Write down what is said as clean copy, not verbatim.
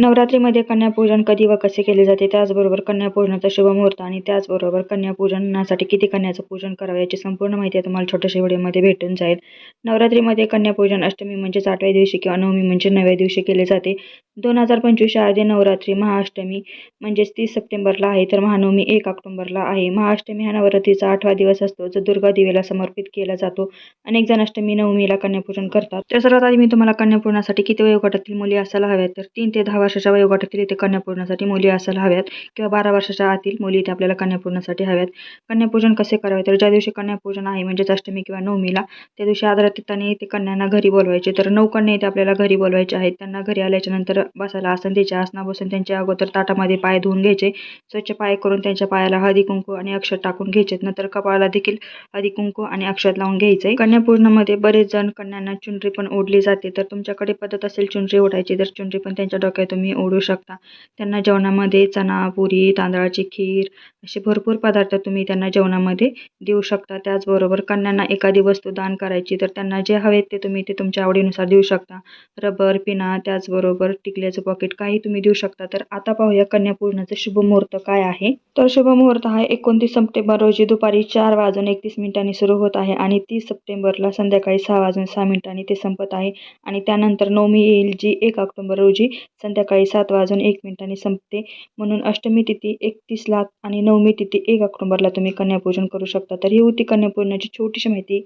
नवरात्रीमध्ये कन्यापूजन कधी व कसे केले जाते, त्याचबरोबर कन्यापूजनाचा शुभ मुहूर्त आणि त्याचबरोबर कन्यापूजनासाठी किती कन्याचं पूजन करावे याची संपूर्ण माहिती तुम्हाला छोट्याशा व्हिडिओमध्ये भेटून जाईल. नवरात्रीमध्ये कन्यापूजन अष्टमी म्हणजेच 8व्या दिवशी किंवा नवमी म्हणजे 9व्या दिवशी केले जाते. 2025 शारदीय नवरात्री महाअष्टमी म्हणजेच 30 सप्टेंबरला आहे, तर महानवमी 1 ऑक्टोबरला आहे. महाअष्टमी हा नवरात्रीचा 8वा दिवस असतो, जो दुर्गा देवीला समर्पित केला जातो. अनेक जण अष्टमी नवमीला कन्यापूजन करतात. तर सर्वात आधी मी तुम्हाला कन्यापूजनासाठी किती वयोगटातील मुली असायला हव्यात, तर 3 ते 10 वर्षाच्या वयोगटातील इथे कन्यापूजनासाठी मुली असायला हव्यात किंवा 12 वर्षाच्या आतील मुली इथे आपल्याला कन्यापूजनासाठी हव्यात. कन्यापूजन कसे करावे, तर ज्या दिवशी कन्यापूजन आहे म्हणजेच अष्टमी किंवा नवमीला, त्या दिवशी आदरातिथ्याने ते कन्यांना घरी बोलवायचे. तर 9 कन्या इथे आपल्याला घरी बोलवायचे आहेत. त्यांना घरी आल्याच्या नंतर बसायला आसन द्यायचे. आसना बसून त्यांच्या अगोदर ताटामध्ये पाय धुवून घ्यायचे. स्वच्छ पाय करून त्यांच्या पायाला हळदी कुंकू आणि अक्षत टाकून घ्यायचे. नंतर कपाळाला देखील हळदी कुंकू आणि अक्षत लावून घ्यायचे. कन्यापूजनामध्ये बरेच जण कन्यांना चुनरी पण ओढली जाते, तर तुमच्याकडे पद्धत असेल चुनरी ओढायची तर चुनरी पण त्यांच्या डोक्यात तुम्ही ओढू शकता. त्यांना जेवणामध्ये चणा, पुरी, तांदळाची खीर असे भरपूर पदार्थ तुम्ही त्यांना जेवणामध्ये देऊ शकता. त्याचबरोबर कन्यांना एखादी वस्तू दान करायची, तर त्यांना जे हवे ते तुम्ही ते तुमच्या आवडीनुसार देऊ शकता. रबर, पिना, त्याचबरोबर टिकल्याचं पॉकेट काही तुम्ही देऊ शकता. तर आता पाहूया कन्यापूजनाचा शुभ मुहूर्त काय आहे. तर शुभ मुहूर्त हा 29 सप्टेंबर रोजी दुपारी 4:31 सुरू होत आहे आणि 30 सप्टेंबरला संध्याकाळी 6:06 ते संपत आहे. आणि त्यानंतर नवमी येईल, जी 1 ऑक्टोबर रोजी संध्याकाळी 7:01 संपते. म्हणून अष्टमी तिथी 31ला आणि नवमी तिथी 1 ऑक्टोबरला तुम्ही कन्यापूजन करू शकता. तर ही होती कन्यापूजनाची छोटीशी माहिती.